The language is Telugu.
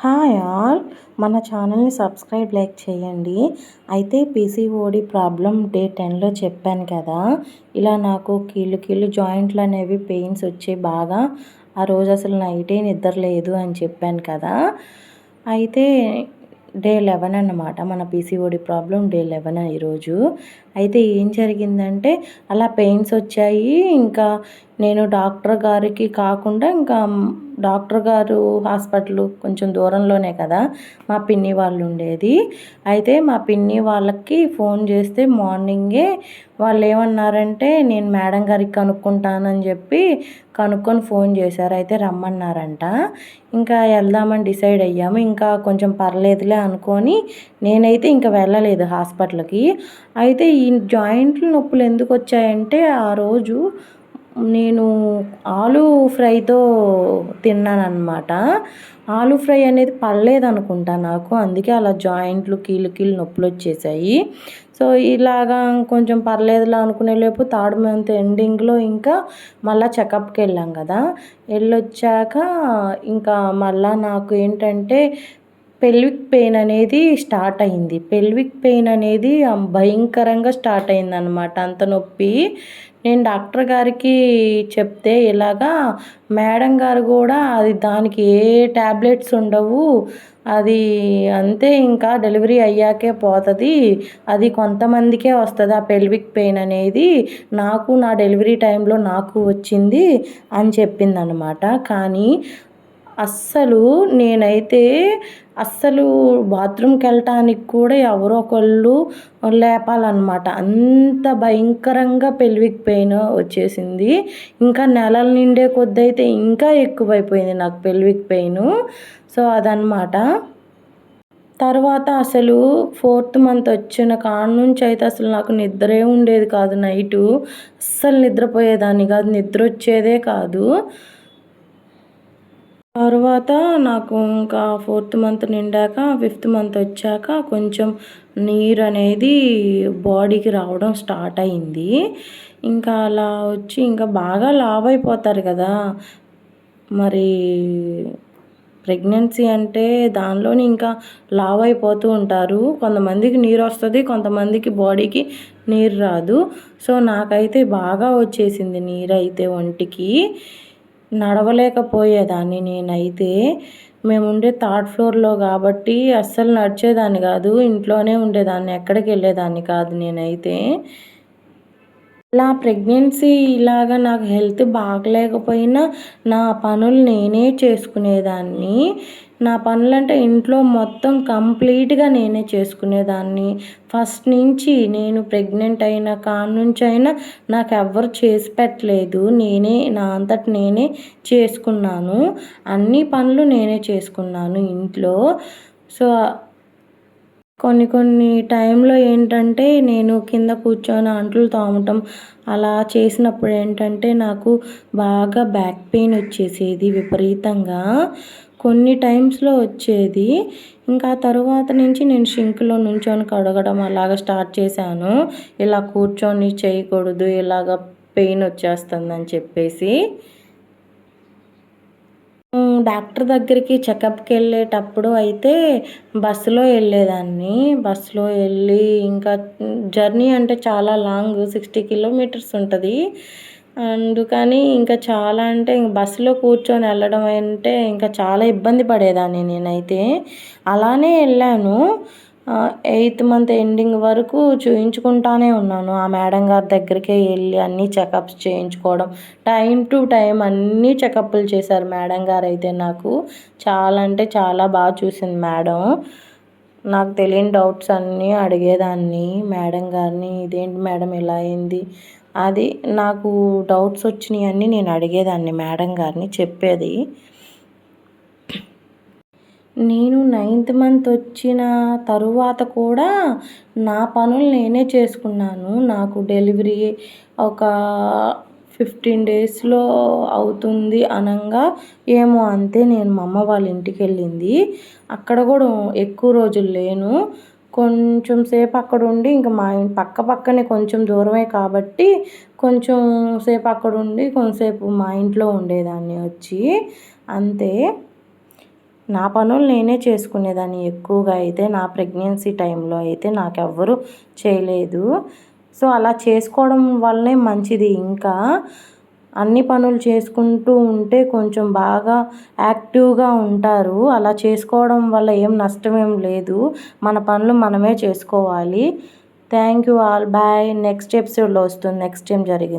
హాయ్ ఆల్, మన ఛానల్ని సబ్స్క్రైబ్ లైక్ చేయండి. అయితే పీసీఓడి ప్రాబ్లం డే 10లో చెప్పాను కదా. ఇలా నాకు కీళ్ళు జాయింట్లు అనేవి పెయిన్స్ వచ్చి బాగా ఆ రోజు అసలు నైటే నిద్ర లేదు అని చెప్పాను కదా. అయితే డే 11 అన్నమాట, మన పీసీఓడి ప్రాబ్లం డే 11 ఈరోజు. అయితే ఏం జరిగిందంటే అలా పెయిన్స్ వచ్చాయి. ఇంకా నేను డాక్టర్ గారికి కాకుండా ఇంకా డాక్టర్ గారు హాస్పిటల్ కొంచెం దూరంలోనే కదా మా పిన్ని వాళ్ళు ఉండేది. అయితే మా పిన్ని వాళ్ళకి ఫోన్ చేస్తే మార్నింగే వాళ్ళు ఏమన్నారంటే నేను మేడం గారికి కనుక్కుంటానని చెప్పి కనుక్కొని ఫోన్ చేశారు. అయితే రమ్మన్నారంట. ఇంకా వెళ్దామని డిసైడ్ అయ్యాము. ఇంకా కొంచెం పర్లేదులే అనుకొని నేనైతే ఇంకా వెళ్ళలేదు హాస్పిటల్కి. అయితే ఈ జాయింట్లు నొప్పులు ఎందుకు వచ్చాయంటే ఆ రోజు నేను ఆలు ఫ్రైతో తిన్నానమాట. ఆలు ఫ్రై అనేది పడలేదనుకుంటా నాకు, అందుకే అలా జాయింట్లు కీళ్ళు నొప్పులు వచ్చేసాయి. సో ఇలాగా కొంచెం పర్లేదులా అనుకునే లోపు 3rd మంత్ ఎండింగ్లో ఇంకా మళ్ళీ చెకప్కి వెళ్ళాం కదా. వెళ్ళొచ్చాక ఇంకా మళ్ళీ నాకు ఏంటంటే పెల్విక్ పెయిన్ అనేది స్టార్ట్ అయింది. పెల్విక్ పెయిన్ అనేది భయంకరంగా స్టార్ట్ అయిందనమాట, అంత నొప్పి. నేను డాక్టర్ గారికి చెప్తే ఇలాగా మేడం గారు కూడా అది దానికి ఏ ట్యాబ్లెట్స్ ఉండవు, అది అంతే, ఇంకా డెలివరీ అయ్యాకే పోతుంది, అది కొంతమందికే వస్తుంది ఆ పెల్విక్ పెయిన్ అనేది, నాకు నా డెలివరీ టైంలో నాకు వచ్చింది అని చెప్పిందనమాట. కానీ నేనైతే అస్సలు బాత్రూమ్కి వెళ్ళటానికి కూడా ఎవరో ఒకళ్ళు లేపాలన్నమాట, అంత భయంకరంగా పెల్విక్ పెయిన్ వచ్చేసింది. ఇంకా నెలల నిండే కొద్ది అయితే ఇంకా ఎక్కువైపోయింది నాకు పెల్విక్ పెయిన్. సో అదనమాట. తర్వాత అసలు 4th మంత్ వచ్చిన కాడ నుంచి అయితే అసలు నాకు నిద్రే ఉండేది కాదు. నైటు అస్సలు నిద్రపోయేదాన్ని కాదు, నిద్ర వచ్చేదే కాదు. తర్వాత నాకు ఇంకా 4th మంత్ నిండాక 5th మంత్ వచ్చాక కొంచెం నీరు అనేది బాడీకి రావడం స్టార్ట్ అయింది. ఇంకా అలా వచ్చి ఇంకా బాగా లావు అయిపోతారు కదా. మరి ప్రెగ్నెన్సీ అంటే దానిలోని ఇంకా లావు అయిపోతూ ఉంటారు. కొంతమందికి నీరు వస్తుంది, కొంతమందికి బాడీకి నీరు రాదు. సో నాకైతే బాగా వచ్చేసింది నీరు అయితే ఒంటికి. నడవలేకపోయేదాన్ని నేనైతే. మేము ఉండే 3rd ఫ్లోర్లో కాబట్టి అస్సలు నడిచేదాన్ని కాదు, ఇంట్లోనే ఉండేదాన్ని, ఎక్కడికి వెళ్ళేదాన్ని కాదు నేనైతే. ఇలా ప్రెగ్నెన్సీ ఇలాగా నాకు హెల్త్ బాగలేకపోయినా నా పనులు నేనే చేసుకునేదాన్ని. నా పనులంటే ఇంట్లో మొత్తం కంప్లీట్గా నేనే చేసుకునేదాన్ని. ఫస్ట్ నుంచి నేను ప్రెగ్నెంట్ అయిన కాడ నుంచి అయినా నాకు ఎవ్వరు చేసి పెట్టలేదు, నేనే నా అంతట నేనే చేసుకున్నాను. అన్ని పనులు నేనే చేసుకున్నాను ఇంట్లో. సో కొన్ని టైంలో ఏంటంటే నేను కింద కూర్చొని అంట్లు తోమటం అలా చేసినప్పుడు ఏంటంటే నాకు బాగా బ్యాక్ పెయిన్ వచ్చేసేది విపరీతంగా. కొన్ని టైమ్స్లో వచ్చేది. ఇంకా తరువాత నుంచి నేను షింక్లో నుంచొని కడగడం అలాగ స్టార్ట్ చేశాను. ఇలా కూర్చొని చేయకూడదు, ఇలాగ పెయిన్ వచ్చేస్తుందని చెప్పేసి. డాక్టర్ దగ్గరికి చెకప్కి వెళ్ళేటప్పుడు అయితే బస్సులో వెళ్ళేదాన్ని. బస్సులో వెళ్ళి ఇంకా జర్నీ అంటే చాలా లాంగ్, 60 కిలోమీటర్స్ ఉంటుంది. అందుకని ఇంకా చాలా అంటే ఇంక బస్సులో కూర్చొని వెళ్ళడం అంటే ఇంకా చాలా ఇబ్బంది పడేదాన్ని నేనైతే. అలానే వెళ్ళాను. 8th మంత్ ఎండింగ్ వరకు చూయించుకుంటానే ఉన్నాను. ఆ మేడం గారి దగ్గరికే వెళ్ళి అన్నీ చెకప్స్ చేయించుకోవడం, టైం టు టైం అన్నీ చెకప్లు చేశారు మేడం గారు అయితే. నాకు చాలా అంటే చాలా బాగా చూసింది మేడం. నాకు తెలియని డౌట్స్ అన్నీ అడిగేదాన్ని మేడం గారిని. ఇదేంటి మేడం ఇలా అయింది, అది నాకు డౌట్స్ వచ్చినాయి అన్నీ నేను అడిగేదాన్ని మేడం గారిని, చెప్పేది. నేను 9th మంత్ వచ్చిన తరువాత కూడా నా పనులు నేనే చేసుకున్నాను. నాకు డెలివరీ ఒక 15 డేస్లో అవుతుంది అనంగా ఏమో అంతే నేను మా అమ్మ వాళ్ళ ఇంటికి వెళ్ళింది. అక్కడ కూడా ఎక్కువ రోజులు లేను, కొంచెం సేపు అక్కడ ఉండి ఇంకా మా పక్కనే కొంచెం దూరమే కాబట్టి కొంచెం సేపు అక్కడ ఉండి కొంచెంసేపు మా ఇంట్లో ఉండేదాన్ని వచ్చి, అంతే. నా పనులు నేనే చేసుకునేదాన్ని ఎక్కువగా అయితే. నా ప్రెగ్నెన్సీ టైంలో అయితే నాకెవ్వరు చేయలేదు. సో అలా చేసుకోవడం వల్లనే మంచిది. ఇంకా అన్ని పనులు చేసుకుంటూ ఉంటే కొంచెం బాగా యాక్టివ్గా ఉంటారు. అలా చేసుకోవడం వల్ల ఏం నష్టమేం లేదు. మన పనులు మనమే చేసుకోవాలి. Thank you all. Bye. Next ఎపిసోడ్లో వస్తుంది నెక్స్ట్ ఏం జరిగింది.